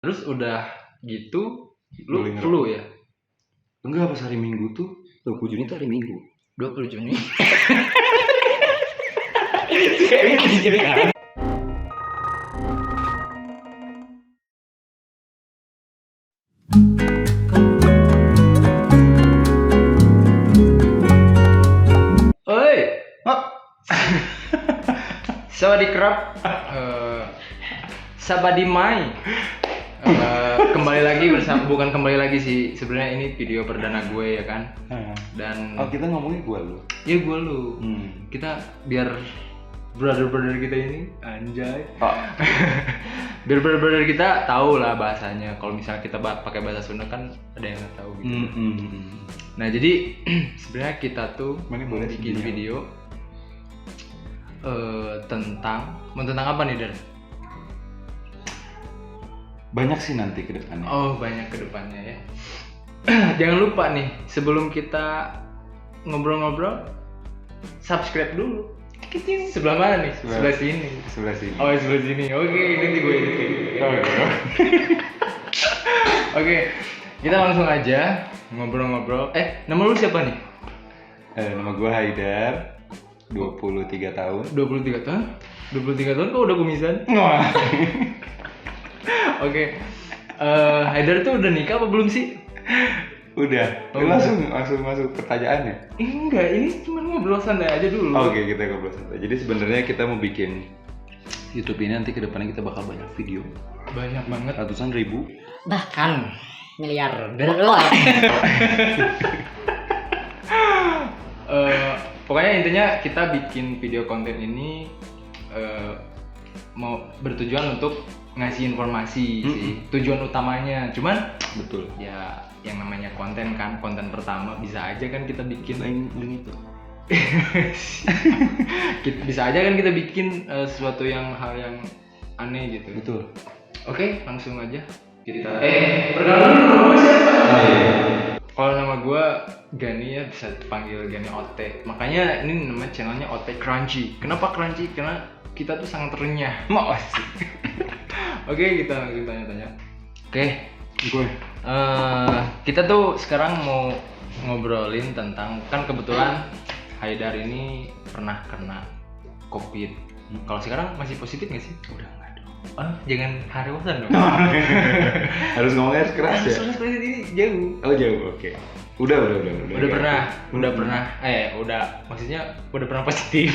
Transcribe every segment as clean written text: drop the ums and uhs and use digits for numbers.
Terus udah gitu, lu Boleh ngerokok. flu ya? Enggak, pas hari Minggu tuh 20 Juni tuh hari Minggu. 20 Juni. Oi, Oh, Sawadee-krap. Sabadimai. Kembali lagi bukan kembali lagi sih, sebenarnya ini video perdana gue ya kan. Dan kita ngomongin gua lu. ya gue lu. Kita biar brother kita ini anjay. Oh. Biar brother kita tahu lah bahasanya. Kalau misalnya kita pakai bahasa Sunda kan ada yang nggak tahu gitu. Nah jadi sebenarnya kita tuh Mana mau boleh bikin sedih, video tentang apa nih Dan? Banyak sih nanti ke depannya. Oh banyak kedepannya ya. Jangan lupa nih sebelum kita ngobrol-ngobrol subscribe dulu. Sebelah mana nih? Sebelah sini. Sebelah sini. Oh sebelah sini. Oke nanti gue editin. Oke kita langsung aja ngobrol-ngobrol. Nama lu siapa nih? Nama gua Haidar, 23 tahun. 23 tahun? 23 tahun kok udah kumisan? Wah. Oke. Haidar tuh udah nikah apa belum sih? Udah. Oh, langsung masuk pertanyaannya. Enggak, ini cuma ngobrol santai aja dulu. Oke, kita ngobrol santai. Jadi sebenarnya kita mau bikin YouTube ini nanti ke depannya kita bakal banyak video. Banyak banget. Ratusan ribu. Bahkan miliarder lah. Pokoknya intinya kita bikin video konten ini mau bertujuan untuk ngasih informasi sih, tujuan utamanya. Cuman Betul. ya yang namanya konten kan, konten pertama bisa aja kan kita bikin Yang itu. bisa aja kan kita bikin sesuatu hal yang aneh gitu. Betul. Oke, langsung aja kita. Perkenalan dulu nama siapa? Kalau nama gue Gani ya, bisa dipanggil Gani OT. Makanya ini namanya channelnya OT Crunchy. Kenapa Crunchy? Karena kita tuh sangat renyah. Mau sih. Oke, kita langsung tanya-tanya. Oke, Gue. kita tuh sekarang mau ngobrolin tentang, kan kebetulan Haidar ini pernah kena COVID. Kalau sekarang masih positif nggak sih? Udah enggak dong. Jangan hariwasan dong. Harus ngomongnya keras ya. Soalnya positif ini jauh. Oh jauh, oke. Udah Udah pernah positif.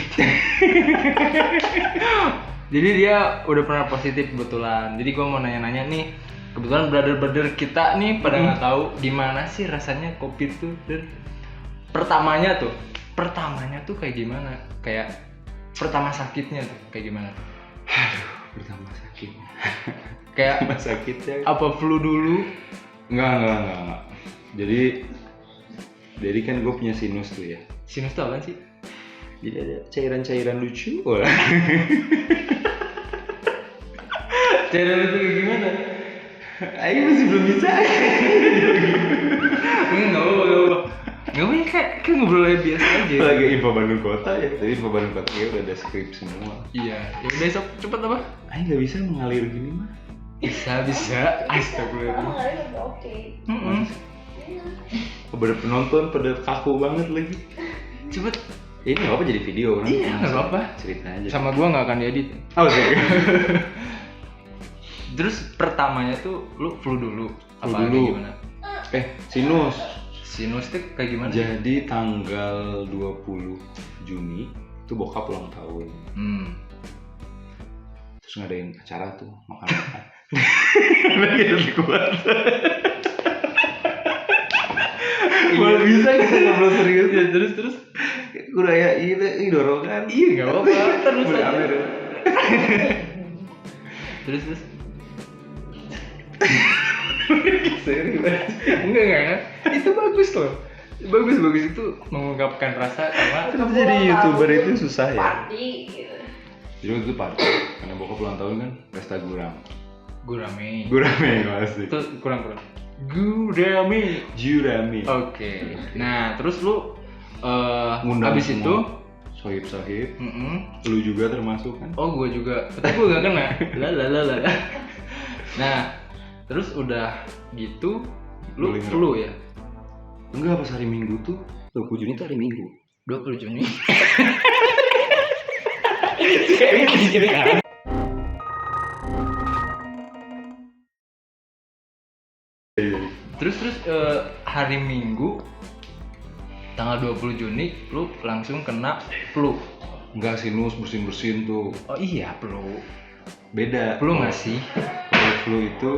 Jadi dia udah pernah positif kebetulan. Jadi gua mau nanya-nanya nih, kebetulan brother kita nih pada nggak tahu gimana sih rasanya COVID tuh. Dan pertamanya tuh kayak gimana? Kayak pertama sakitnya tuh kayak gimana? Pertama sakit. Kayak Pertama sakitnya. apa flu dulu? Enggak. Jadi kan gue punya sinus tuh ya. Sinus tuh apa sih? Jadi ada cairan-cairan lucu. Wah. Cairan itu kayak gimana? Ayo masih belum bisa. Nggak apa-apa. Nggak apa-apa, kayak ngobrolnya biasa aja. Lagi info Bandung Kota ya. Jadi info Bandung Kota ya udah ada skrip semua. Iya, ya udah sok cepet apa? Ayo nggak bisa mengalir gini mah. Bisa. Astagfirullah. Oke. Pada penonton pada kaku banget lagi. Cepet. Ini nggak apa jadi video kan? Iya, nggak apa-apa. Cerita aja. Sama gua nggak akan diedit. Oh sih. Terus pertamanya tuh lu flu dulu. Apa dulu. gimana? Sinus. Sinus tuh kayak gimana? Jadi tanggal 20 Juni itu bokap ulang tahun. Terus ngadain acara tuh makan-makan. Lagi kuat. Kalau bisa kita ngobrol serius ya terus. Udah ya ini dorongan. Iya nggak apa-apa. Terus Udah aja. ambil. Terus. Serius. Enggak. Itu bagus loh. Bagus itu mengungkapkan rasa sama. Kenapa jadi YouTuber itu susah ya? Party gitu. Jadi waktu itu party karena bokap ulang tahun kan pesta gurame. Gurame pasti. itu kurang. Gurame. Oke. Nah terus lu Ngundang habis semua. itu Sohib. Lu juga termasuk kan? Oh gue juga, tapi gue gak kena. Lah. Nah Terus udah gitu lu Boleh flu ya? Enggak, pas hari Minggu tuh 20 Juni tuh hari Minggu. 20 Juni. Terus hari Minggu tanggal 20 Juni lu langsung kena flu. Enggak, sinus bersin-bersin tuh. Oh iya, flu. Beda. Flu nggak sih? Kalau flu itu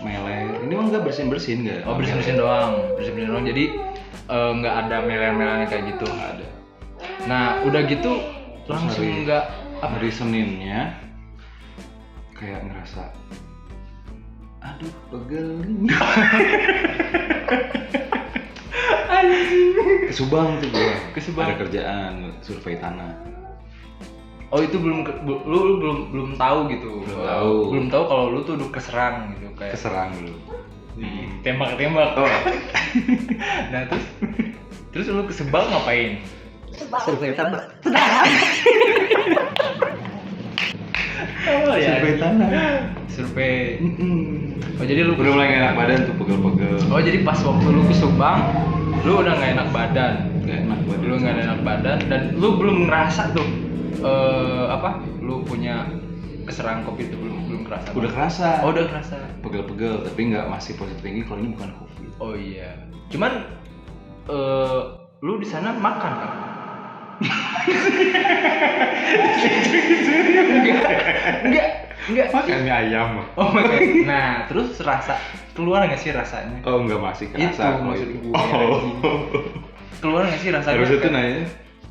meler. Ini mah enggak bersin-bersin enggak. Oh, bersin-bersin doang. Bersin-bersin doang. Jadi nggak ada meler-melernya kayak gitu. Nggak ada. Nah, udah gitu langsung hari- nggak Hari Seninnya kayak ngerasa aduh pegel nih. Ke Subang tuh gua. Ke Subang. Ada kerjaan survei tanah. Oh, itu lu belum tahu gitu. Belum tahu. Belum tahu kalau lu tuh udah keserang gitu kayak Keserang dulu. tembak-tembak. Oh, Nah, terus lu ke Subang ngapain? Survei tambah. Oh survei tanah. Survei. Oh, jadi lu Udah mulai gak enak badan tuh, pegel-pegel. Oh, jadi pas waktu lu ke Subang, lu udah nggak enak badan. Gak enak badan. Lu nggak enak badan dan lu belum ngerasa tuh lu punya keserang COVID itu belum kerasa. Udah kerasa. Oh, udah kerasa. Pegel-pegel, tapi nggak masih positif tinggi kalau ini bukan COVID. Oh iya. Cuman lu di sana makan kan? Enggak. Makan mie ayam. Oh, makan. Nah, terus keluar nggak sih rasanya? Oh, enggak masih kerasa. Itu kalau maksud itu. gue. Keluar nggak sih rasanya? Harusnya tuh nanya,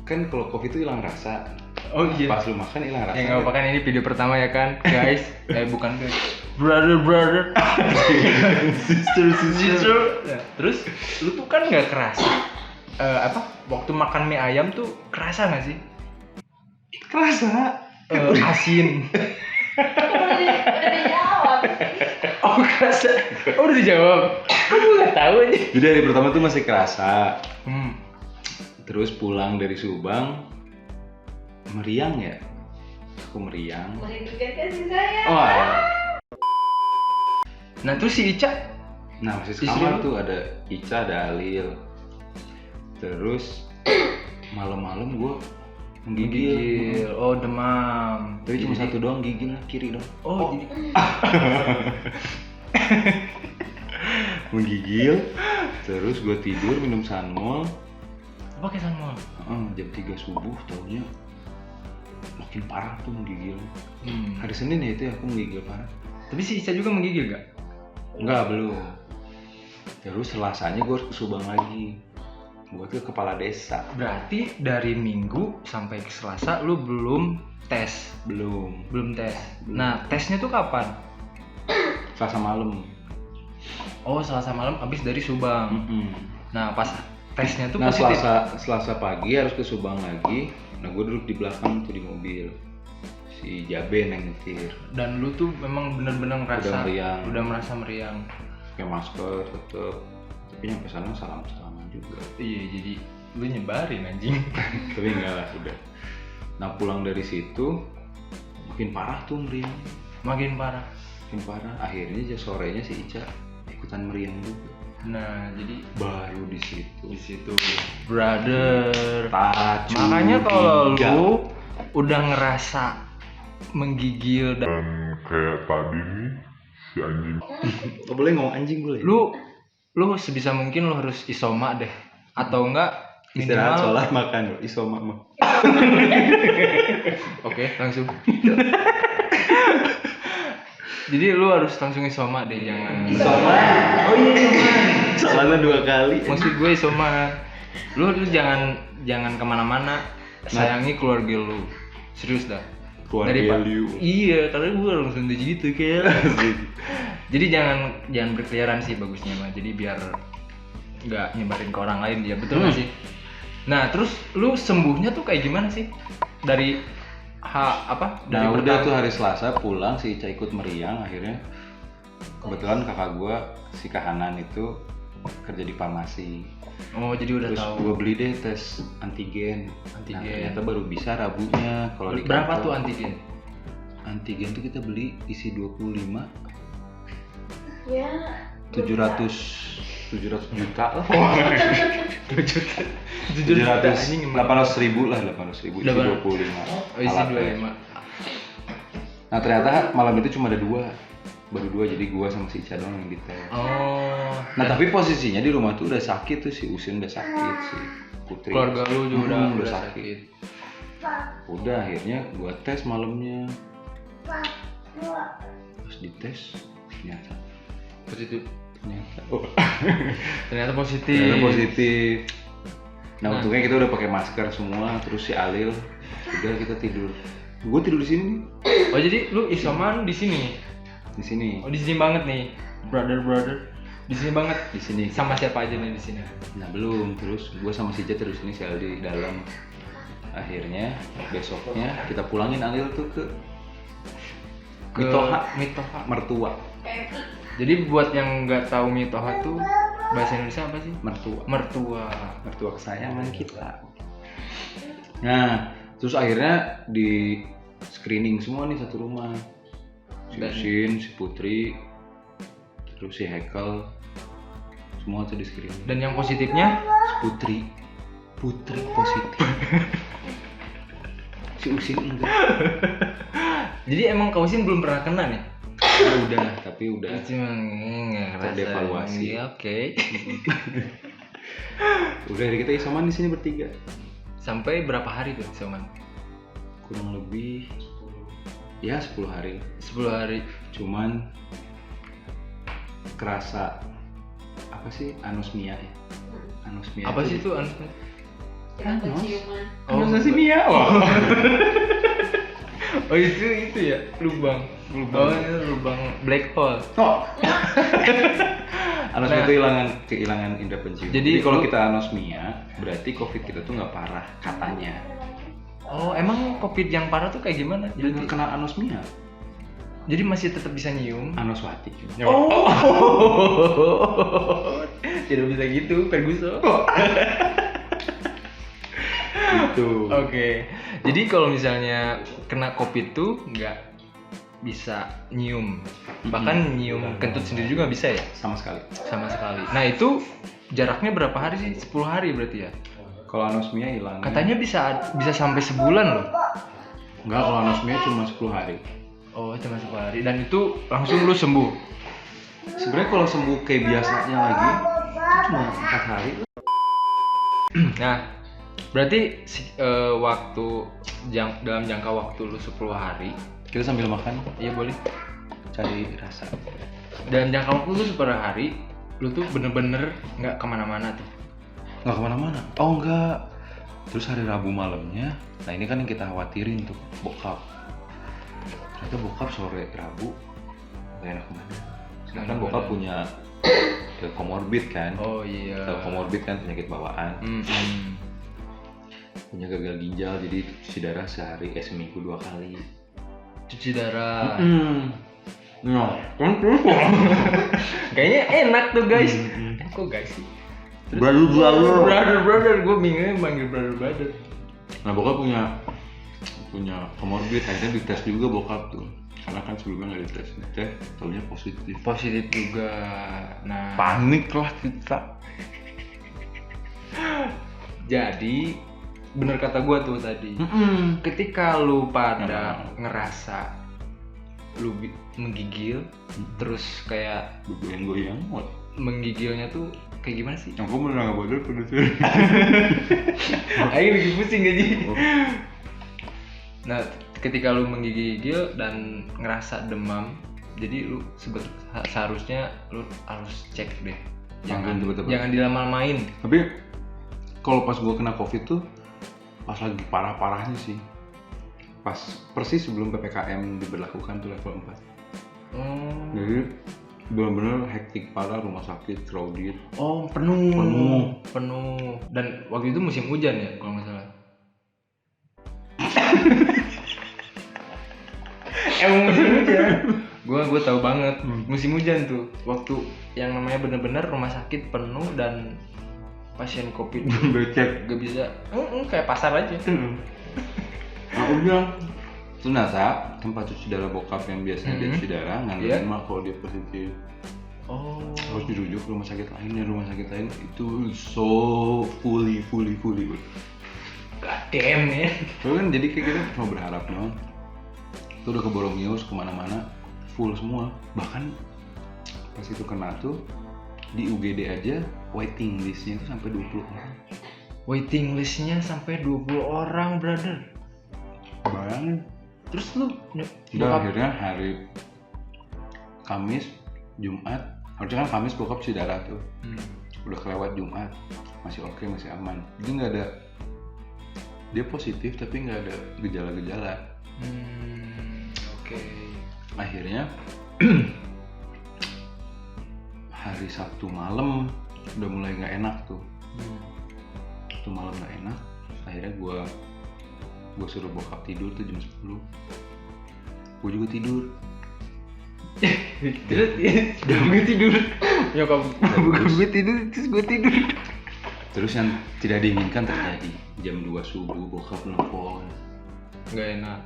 kan kalau COVID itu hilang rasa. Oh iya. Pas lu makan hilang rasa. Ya nggak apa kan, ini video pertama ya kan, guys. Bukan guys. Brother. Sister. Nah, terus lu tuh kan nggak kerasa. Waktu makan mie ayam tuh kerasa nggak sih? Kerasa. Asin. Udah dijawab. Oh, kerasa. Oh, udah dijawab. Aku nggak tahu aja. Jadi hari pertama tuh masih kerasa. Hmm. Terus pulang dari Subang, meriang ya? Aku meriang. Merindukan kasih sayang. Oh, ada. Nah, terus si Ica. Nah, masih Istri sekamar lu? tuh ada Ica, ada Alil. Terus malam-malam gue menggigil. Oh, demam. Tapi cuma satu doang gigil, kiri dong. Oh, jadi Menggigil. Terus gue tidur minum Sanmol. pakai sanmol. Jam 3 subuh taunya makin parah tuh menggigil. Hmm. Hari Senin ya itu ya aku menggigil parah. Tapi si Ica juga menggigil gak? Enggak, belum. Terus Selasanya gue harus ke Subang lagi. Gue ke kepala desa. Berarti dari Minggu sampai ke Selasa lu belum tes. Belum. Belum. Nah, tesnya tuh kapan? Selasa malam. Oh, Selasa malam abis dari Subang. Nah, pas tesnya tuh Nah, positif. Selasa pagi harus ke Subang lagi. Nah, gue duduk di belakang tuh di mobil. Si Jaben yang nyetir. Dan lu tuh memang benar-benar ngerasa meriang. udah merasa meriang. Pakai masker tetep. Tapi nyampe sana salam-salaman juga. Iya, jadi lu nyebarin anjing. Tapi enggak lah, udah. Nah, pulang dari situ makin parah tuh meriang. Makin parah. Makin parah. Akhirnya sorenya si Ica ikutan meriang juga. Nah, jadi Baru di di situ. situ brother. Tacu. Makanya kalau tiga. lu udah ngerasa menggigil dan kayak tadi nih si anjing Oh, boleh ngomong anjing boleh? lu sebisa mungkin lu harus isoma deh, atau enggak istirahat, minimal. sholat, makan, isoma mah. Oke, langsung. Jadi lu harus langsung isoma deh, jangan. Isoma. Oh iya, isoma. Sholatnya 2 kali. Maksud gue isoma. Lu jangan kemana-mana. Sayangi keluarga lu. Serius dah. Keluarga lu. Iya, karena gue langsung gitu kayak. Jadi jangan berkeliaran sih bagusnya mah. Jadi biar nggak nyebarin ke orang lain, dia betul nggak sih? Nah, terus lu sembuhnya tuh kayak gimana sih? Dari dari Nah, udah pertama- tuh hari Selasa pulang si Ica ikut meriang akhirnya. Kebetulan kakak gua si Kahanan itu kerja di farmasi. Oh, jadi udah Terus tahu. gua beli deh tes antigen. Antigen. Nah, ternyata baru bisa Rabunya kalau di Berapa kantor. tuh antigen? Antigen tuh kita beli isi 25. Ya. 700 juta lah. 700 anjing 800 ribu lah, 800 ribu, isi 25. Oh isi alatnya. 25. Nah ternyata malam itu cuma ada baru dua, jadi gua sama si Ica doang yang dites. Oh. Nah tapi posisinya di rumah tuh udah sakit tuh, si Usin udah sakit, si Putri. Keluarga lu juga udah udah sakit. Udah akhirnya gua tes malamnya. Pas dites ternyata Positif. ternyata positif. ternyata positif. Nah untungnya kita udah pakai masker semua, terus si Alil udah kita tidur. Gue tidur di sini. Oh jadi lu isoman di sini? Di sini. Oh di sini banget nih, brother. Di sini banget. Di sini. Sama siapa aja nih di sini? Nah belum, terus gue sama si Ija terus ini, si Aldi di dalam. Akhirnya besoknya kita pulangin Alil tuh ke Mitoha mertua. Jadi buat yang nggak tahu Mitoha tuh bahasa Indonesia apa sih? Mertua Kesayangan kita. Nah terus akhirnya di screening semua nih satu rumah, si Usin, si Putri, terus si Hekel, semua tuh di screening. Dan yang positifnya? Putri positif. Si Usin enggak. Jadi emang kau Usin belum pernah kena nih? Udah, tapi udah Cuma ngerasa. Devaluasi. Ya, oke. Udah kita isoman di sini bertiga. Sampai berapa hari tuh isoman? Kurang lebih ya 10 hari. 10 hari. Cuman kerasa apa sih anosmia ya? Anosmia. Apa sih itu anosmia? Penciuman. Anosmia. Oh itu ya lubang. Oh ini lubang black hole. Oh. Anosmia itu kehilangan indera penciuman. Jadi kalau kita anosmia berarti COVID kita tuh nggak parah katanya. Oh emang COVID yang parah tuh kayak gimana? Jadi nggak kena anosmia. Jadi masih tetap bisa nyium. Anoswati. Oh. Tidak bisa gitu, Ferguson. Gitu. Oke. Jadi kalau misalnya kena COVID tuh nggak bisa nyium. Bahkan nyium kentut sendiri juga bisa ya? Sama sekali. Sama sekali. Nah, itu jaraknya berapa hari sih? 10 hari berarti ya? Kalau anosmia hilang. Katanya bisa sampai sebulan loh. Enggak, kalau anosmia cuma 10 hari. Oh, cuma 10 hari. Dan itu langsung lu sembuh. Sebenarnya kalau sembuh kayak biasanya lagi cuma 4 hari. Nah, berarti waktu dalam jangka waktu lu 10 hari, Kita sambil makan, iya boleh. cari rasa. Dalam jangka waktu lu 10 hari, lu tuh bener-bener nggak kemana-mana tuh. Nggak kemana-mana. Oh enggak. Terus hari Rabu malamnya, nah ini kan yang kita khawatirin tuh, bokap. Ternyata bokap sore Rabu nggak enak kemana. Sedangkan bokap punya comorbid kan. Oh iya. Comorbid kan penyakit bawaan. Punya gagal ginjal, jadi cuci darah seminggu 2 kali. Cuci darah. Nah, kan terus. Kayaknya enak tuh guys. Kok guys sih? Brother. Gue bingungnya manggil brother. Nah bokap punya comorbid, akhirnya dites juga bokap tuh. Karena kan sebelumnya nggak dites, taunya positif. Positif juga. Nah, Panik lah kita. jadi bener kata gue tuh tadi. Ketika lu pada ngerasa lu menggigil, terus kayak Goyang-goyang. menggigilnya tuh kayak gimana sih? Aku bener nggak bodoh pada tuh. Ayo lagi pusing aja. Nah, ketika lu menggigil dan ngerasa demam, jadi lu seharusnya lu harus cek deh. Jangan dilama-lamain. Tapi kalau pas gua kena COVID tuh pas lagi parah-parahnya sih. Pas persis sebelum PPKM diberlakukan tuh level 4. Jadi benar-benar hektik parah, rumah sakit crowded. Oh, penuh. Dan waktu itu musim hujan ya kalau nggak salah. Emang musim hujan. Gue tahu banget musim hujan tuh. Waktu yang namanya bener-bener rumah sakit penuh dan pasien COVID Becek. gak bisa. Kayak pasar aja. Nah udah. Ternyata tempat cuci darah bokap yang biasanya dia cuci darah nggak nerima kalau dia positif. Oh. Harus dirujuk ke rumah sakit lain, dan rumah sakit lain itu so fully. God damn ya. Soalnya kan jadi kayak kita cuma berharap doang. Itu udah ke Boromius kemana-mana full semua. Bahkan pas itu kena tuh di UGD aja waiting listnya itu sampai 20 orang. Waiting listnya sampai 20 orang, brother. Bayangin. Terus lu Udah akhirnya hari Kamis, Jumat, harusnya kan Kamis bokap si darah tuh. Udah kelewat Jumat, masih oke, masih aman. Jadi nggak ada, dia positif tapi nggak ada gejala-gejala. Oke. Akhirnya hari Sabtu malam udah mulai nggak enak tuh. Sabtu malam nggak enak. Akhirnya gue suruh bokap tidur tuh jam 10. Gue juga tidur. Terus gue tidur. Nyokap gue tidur, terus gue tidur. Terus yang tidak diinginkan terjadi. Jam 2 subuh bokap nelfon. Nggak enak.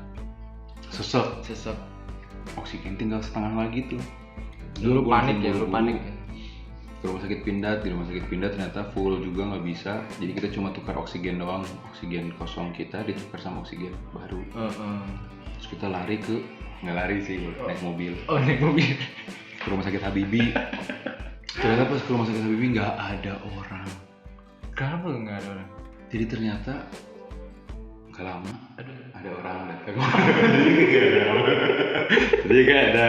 Sesek. Oksigen tinggal setengah lagi tuh. Lu Gua panik ya, langsung lu panik buru-buru ya. ke rumah sakit Pindad. Di rumah sakit Pindad ternyata full juga nggak bisa. Jadi kita cuma tukar oksigen doang. Oksigen kosong kita ditukar sama oksigen baru. Terus kita lari ke, nggak lari sih, naik mobil Oh, naik mobil. ke rumah sakit Habibie. Ternyata pas ke rumah sakit Habibie nggak ada orang. Kenapa nggak ada orang? Jadi ternyata nggak lama ada orang datang. Jadi kayak ada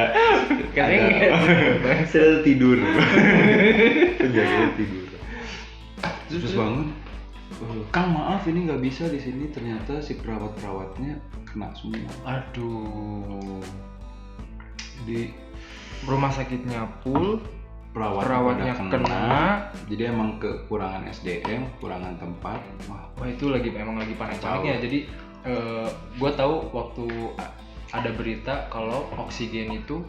sel tidur. Penjaga tidur. Terus bangun. Kang maaf ini nggak bisa di sini, ternyata si perawatnya kena semua. Aduh. Di Rumah sakitnya full, perawatnya pada kena. Jadi emang kekurangan SDM, kekurangan tempat. Wah itu emang lagi panik-paniknya. Jadi gue tahu waktu ada berita kalau oksigen itu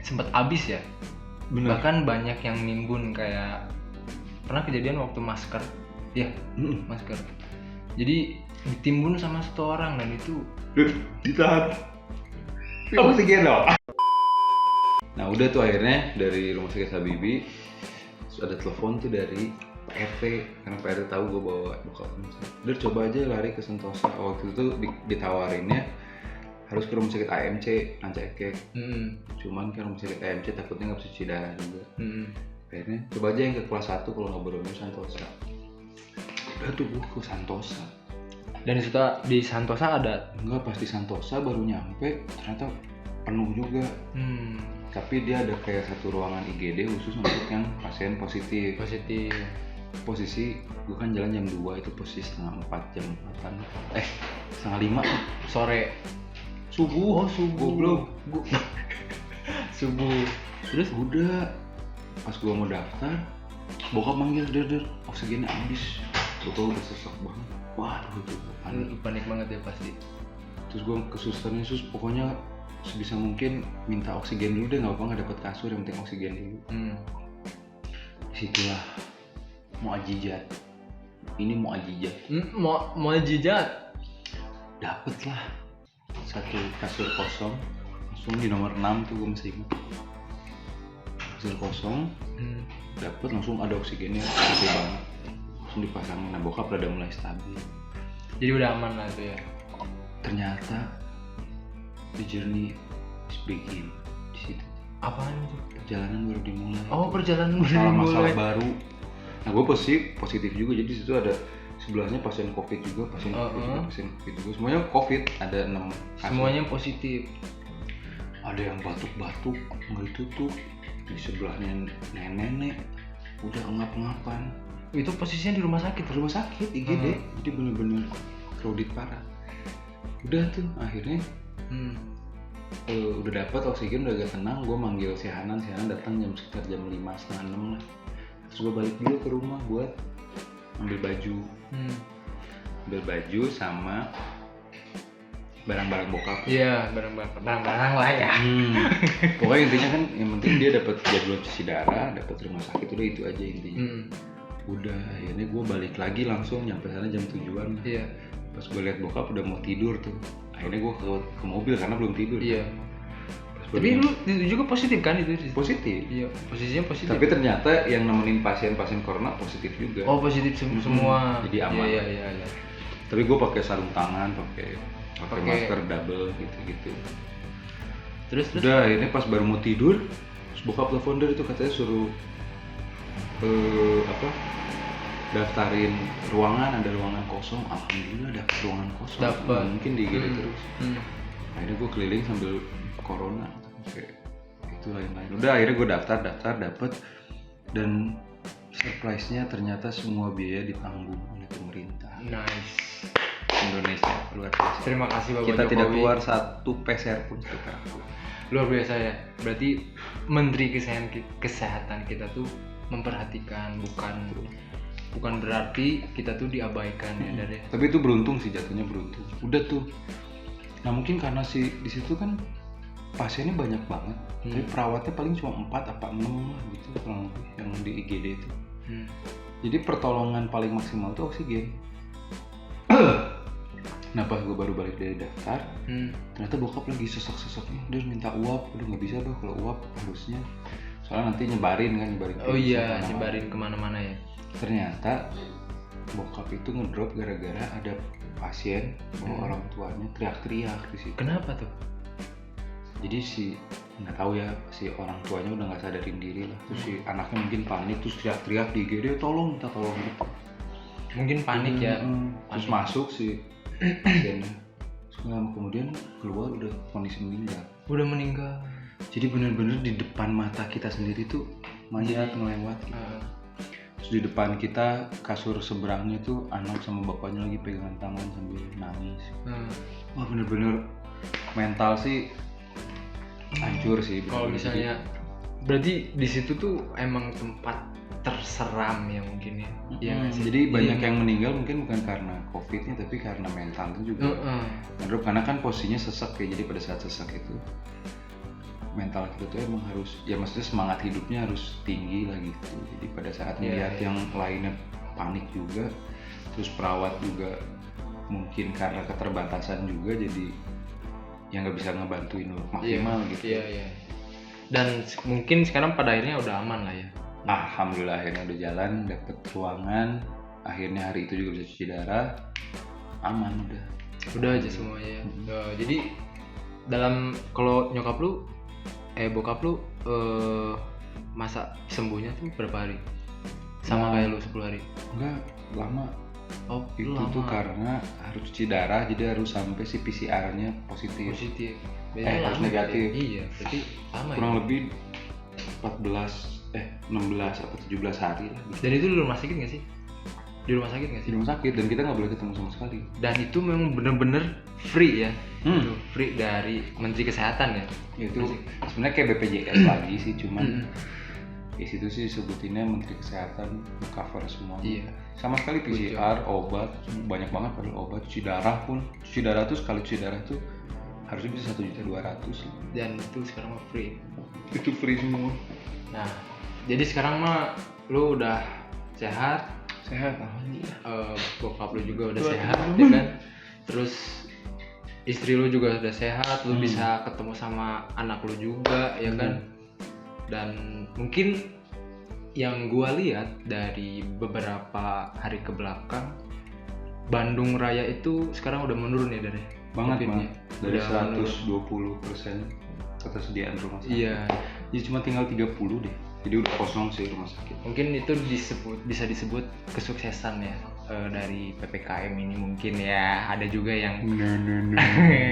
sempat habis ya. Bener. Bahkan banyak yang nimbun, kayak pernah kejadian waktu masker. Ya, masker. Jadi ditimbun sama satu orang dan itu Ditahan. Oksigen dong. Nah udah tuh akhirnya dari rumah sakit Habibie ada telepon tuh dari Pak RT, karena Pak RT tahu gue bawa bokap. Udah coba aja lari ke Sentosa. Waktu itu ditawarinnya harus ke rumah sakit AMC Rancaekek. Cuman kan rumah sakit AMC takutnya nggak bisa cuci darah juga. Akhirnya coba aja yang ke kelas 1 kalau nggak Boromius Santosa. Udah tuh gue ke Santosa. Dan di Santosa ada. Enggak, pas di Santosa baru nyampe ternyata penuh juga. Tapi dia ada kayak satu ruangan IGD khusus untuk yang pasien positif. Posisi gue kan jalan jam 2, itu posisi setengah 4, jam 4 setengah 5 Sore. subuh. Goblok. Subuh. Terus udah pas gue mau daftar bokap manggil, der oksigennya habis. Gue tau udah sesak banget. Waduh tuh Panik banget ya pasti. Terus gue ke susternya, sus pokoknya sebisa mungkin minta oksigen dulu deh, nggak apa nggak dapat kasur, yang penting oksigen dulu. Disitulah muajizat. Ini muajizat. Mau jijat. Dapet lah satu kasur kosong, langsung di nomor 6 tuh gue masih ingat. Kasur kosong, dapet langsung ada oksigennya gede banget, langsung dipasangin. Nah bokap udah mulai stabil. Jadi udah aman lah tuh ya. Ternyata the journey is begin di situ. Apaan itu? Perjalanan baru dimulai. Oh, perjalanan baru masalah dimulai. baru. Nah gue positif juga, jadi di situ ada sebelahnya pasien COVID juga, pasien COVID juga, semuanya COVID, ada 6 kasus. Semuanya positif. Ada yang batuk-batuk nggak ditutup, di sebelahnya nenek udah engap-engapan. Itu posisinya di rumah sakit. Rumah sakit IGD, jadi bener-bener crowded parah. Udah tuh akhirnya udah dapat oksigen, udah agak tenang. Gue manggil si Hanan datang sekitar jam 5, setengah 6 lah. Terus gue balik dulu ke rumah buat ambil baju. Ambil baju sama barang-barang bokap. Iya, barang-barang lah ya. Pokoknya intinya kan yang penting dia dapat jadwal cuci darah, dapat rumah sakit, udah itu aja intinya. Udah akhirnya gue balik lagi langsung, nyampe sana jam 7-an. Iya. Pas gue lihat bokap udah mau tidur tuh, akhirnya gue ke mobil karena belum tidur. Iya. Pas Tapi lu itu juga positif kan itu? positif. Iya, posisinya positif. Tapi ternyata yang nemenin pasien-pasien corona positif juga. Oh, positif semua. Jadi aman. Iya. Tapi gue pakai sarung tangan, pakai Pakai- masker double gitu. Terus Udah akhirnya pas baru mau tidur, terus bokap telepon dari itu katanya suruh daftarin ruangan, ada ruangan kosong. Alhamdulillah dapet ruangan kosong. Dapet. Nggak mungkin digini terus. Hmm. Akhirnya gue keliling sambil corona, kayak itu lain-lain. Udah akhirnya gue daftar dapet, dan surprise-nya ternyata semua biaya ditanggung oleh pemerintah Nice. Indonesia. Luar biasa. Terima kasih Bapak Kita Jokowi. tidak keluar satu peser pun sekarang. Luar biasa ya. Berarti Menteri Kesehatan kita tuh memperhatikan, bukan berarti kita tuh diabaikan ya dari. Tapi itu beruntung sih, jatuhnya beruntung. Udah tuh. Nah mungkin karena di situ kan pasiennya banyak banget, tapi perawatnya paling cuma 4 apa 6 lah gitu kurang lebih yang di IGD itu. Jadi pertolongan paling maksimal tuh oksigen. Nah pas gue baru balik dari daftar, ternyata bokap lagi sesak-sesaknya, dia minta uap. Udah nggak bisa bah kalau uap harusnya, soalnya nanti nyebarin. Oh iya, nyebarin kemana-mana ya. Ternyata bokap itu ngedrop gara-gara ada pasien bawa orang tuanya teriak-teriak di situ. Kenapa tuh? Jadi nggak tahu ya, si orang tuanya udah nggak sadarin diri lah, terus si anaknya mungkin panik terus teriak-teriak di IGD, minta tolong gitu. Mungkin panik ya. Terus masuk si pasiennya, terus kemudian keluar udah kondisi meninggal. Udah meninggal. Jadi bener-bener di depan mata kita sendiri tuh mayat ngelewat gitu. Terus di depan kita kasur seberangnya tuh anak sama bapaknya lagi pegangan tangan sambil nangis. Wah bener-bener mental sih hancur sih. Kalau misalnya berarti di situ tuh emang tempat terseram ya mungkin ya. Iya nggak sih? Jadi banyak yang meninggal mungkin bukan karena COVID-nya tapi karena mentalnya juga. Karena kan posisinya sesak ya, jadi pada saat sesak itu mental kita tuh emang harus, ya maksudnya semangat hidupnya harus tinggi lah gitu. Jadi pada saat melihat yang lainnya panik juga, terus perawat juga mungkin karena keterbatasan juga jadi yang nggak bisa ngebantuin maksimal gitu. Iya. Dan mungkin sekarang pada akhirnya udah aman lah ya. Alhamdulillah akhirnya udah jalan, dapet ruangan, akhirnya hari itu juga bisa cuci darah, aman udah aja semuanya ya. Jadi dalam kalau bokap lu masa sembuhnya tuh berapa hari? Sama kayak lu 10 hari? Enggak, lama. Oh, Itu lama. tuh karena harus cuci darah, jadi harus sampai si PCR-nya positif. Harus negatif. Iya, berarti sama Kurang ya? lebih 16 atau 17 hari lah gitu. Dan itu di rumah sakit nggak sih? Di rumah sakit nggak Di sih? rumah sakit, dan kita nggak boleh ketemu sama sekali. Dan itu memang bener-bener free ya? Hmm. Itu free dari Menteri Kesehatan ya? Itu sebenarnya kayak BPJS lagi sih, cuman di situ sih sebutinnya Menteri Kesehatan cover semua. Iya. Sama sekali PCR, obat, banyak banget padahal obat, cuci darah pun. Cuci darah tuh sekali cuci darah tuh harusnya bisa 1.200.000. Dan itu sekarang mah free. Itu free semua. Nah, jadi sekarang mah lu udah sehat, Alhamdulillah. bokap lu juga udah sehat ya kan, terus istri lu juga udah sehat, lu bisa ketemu sama anak lu juga ya kan. Dan mungkin yang gua lihat dari beberapa hari ke belakang, Bandung Raya itu sekarang udah menurun ya dari Banget. Dari Udah 120% ketersediaan rumah sakit. Iya. Jadi cuma tinggal 30 deh. Jadi udah kosong sih rumah sakit. Mungkin itu bisa disebut kesuksesan ya dari PPKM ini mungkin ya. Ada juga yang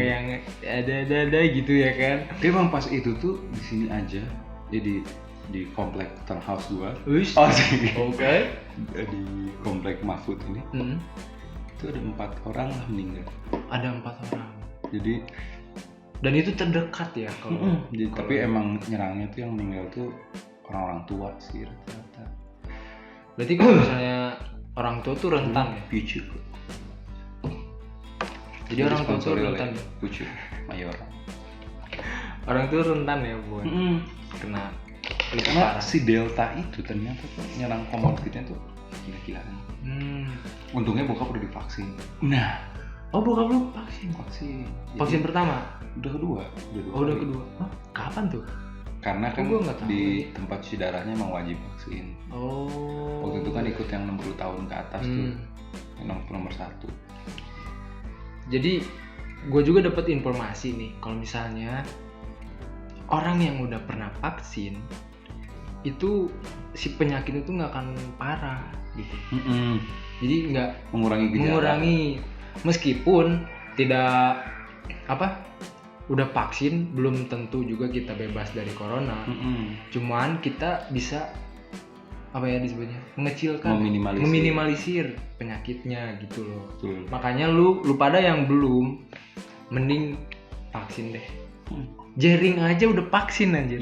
yang ada gitu ya kan. Tapi emang pas itu tuh di sini aja, jadi di komplek townhouse gua. Wish. Oh sih. Oke. Di komplek Mahfud ini itu ada 4 orang lah meninggal. Ada 4 orang. Jadi Dan itu terdekat ya kalau. tapi emang nyerangnya tuh yang meninggal tuh orang-orang tua sih rata-rata. Berarti kalau misalnya orang tua tuh rentan ya. Pucuk. Jadi orang tua tuh rentan. Pucuk Mayora. Orang tua rentan ya buat kena. Karena si Delta itu ternyata tuh nyerang komorbidnya tuh gila-gilaan. Untungnya bokap udah divaksin. Nah, Oh bokap lu vaksin? Vaksin. Vaksin Jadi, pertama? udah kedua. Oh udah kali. kedua? Hah? Kapan tuh? Karena Oh, kan gua nggak tahu. di tempat cuci darahnya emang wajib vaksin. Oh. Waktu itu kan ikut yang 60 tahun ke atas tuh, yang nomor 1. Jadi gue juga dapat informasi nih kalau misalnya orang yang udah pernah vaksin itu si penyakit itu nggak akan parah gitu. Jadi nggak Mengurangi gejala. mengurangi meskipun tidak udah vaksin belum tentu juga kita bebas dari corona. Cuman kita bisa disebutnya mengecilkan, meminimalisir penyakitnya gitu loh. Betul. Makanya lu pada yang belum mending vaksin deh. Jering aja udah vaksin aja.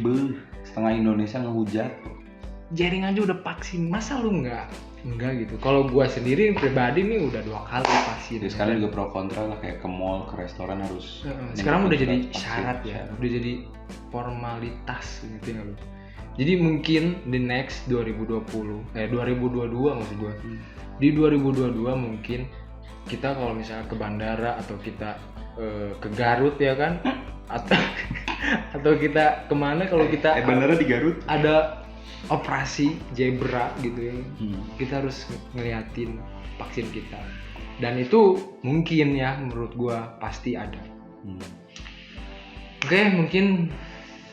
Setengah Indonesia ngehujat. Jering aja udah vaksin. Masa lu enggak gitu. Kalau gua sendiri pribadi nih udah 2 kali vaksin. Jadi sekarang juga pro kontra lah, kayak ke mall, ke restoran harus. Sekarang udah jadi vaksin. syarat ya. Udah jadi formalitas gitu ya lu. Jadi mungkin di next 2022 maksud gua. Di 2022 mungkin kita kalau misalnya ke bandara atau kita ke Garut ya kan atau kita kemana kalau kita bandara di Garut ada operasi zebra gitu ya, kita harus ngeliatin vaksin kita dan itu mungkin ya menurut gua pasti ada. Oke, mungkin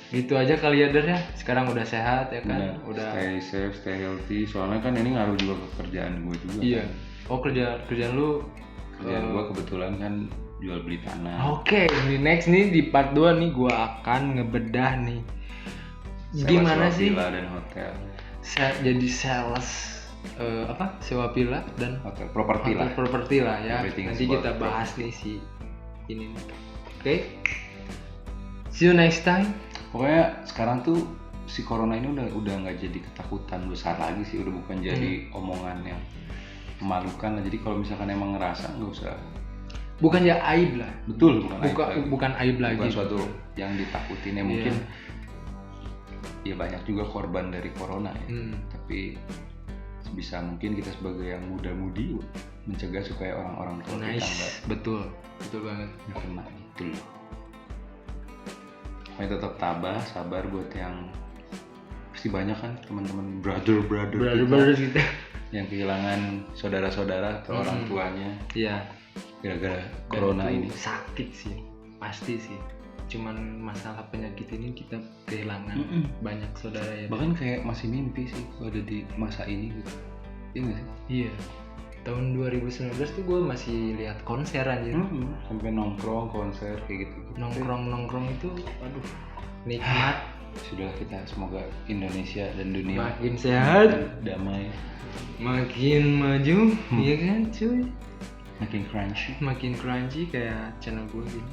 gitu aja kali ya Der ya. Sekarang udah sehat ya kan. Udah stay safe, stay healthy. Soalnya kan ini ngaruh juga ke kerjaan gue juga. Iya. Kan? Oh kerjaan lu? Kerjaan gue kebetulan kan jual beli tanah. Oke, di next nih di part 2 nih gue akan ngebedah nih. Gimana sih? Villa dan hotel. Jadi sales sewa villa dan Hotel properti lah. Properti lah ya. Everything Nanti is kita about bahas nih si ini. Oke. See you next time. Pokoknya sekarang tuh si corona ini udah nggak jadi ketakutan besar lagi sih, udah bukan jadi omongan yang memalukan lah. Jadi kalau misalkan emang ngerasa nggak usah. Bukan ya aib lah. Betul, bukan aib lagi. Bukan aib lagi. Bukan suatu yang ditakutin ya. Mungkin ya banyak juga korban dari corona ya. Tapi bisa mungkin kita sebagai yang muda-mudi mencegah supaya orang-orang tua kita nggak. Betul banget. Kena itu loh. Pokoknya tetap tabah, sabar buat yang pasti banyak kan teman-teman brother kita yang kehilangan saudara-saudara atau orang tuanya. Iya. Gara-gara corona ini. Sakit sih, pasti sih. Cuman masalah penyakit ini kita kehilangan banyak saudara ya. Bahkan kayak masih mimpi sih kalau ada di masa ini gitu. Iya nggak sih? Iya. Tahun 2019 tuh gue masih lihat konser aja. Sampai nongkrong konser kayak gitu. Nongkrong itu, aduh, nikmat. Sudahlah kita semoga Indonesia dan dunia makin sehat, damai, makin maju, iya kan cuy? Makin crunchy kayak channel gue gini.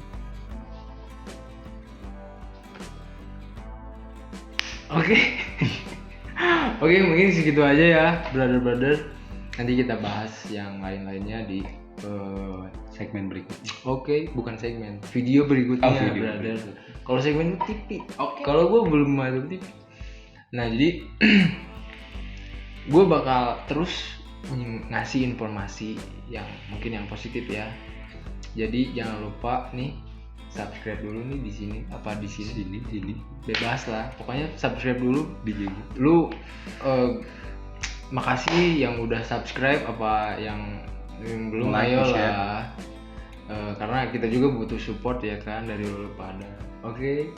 Oke, mungkin segitu aja ya, brother. Nanti kita bahas yang lain-lainnya di segmen berikutnya. Oke, bukan segmen, video berikutnya, brother. Kalau segmen itu TV. Kalau gue belum masuk TV. Nah, jadi gue bakal terus ngasih informasi yang mungkin yang positif ya. Jadi jangan lupa nih subscribe dulu nih di sini di sini. Bebas lah. Pokoknya subscribe dulu di JG. Lu makasih yang udah subscribe, apa yang belum ayo lah. Karena kita juga butuh support ya kan dari lu pada. Oke.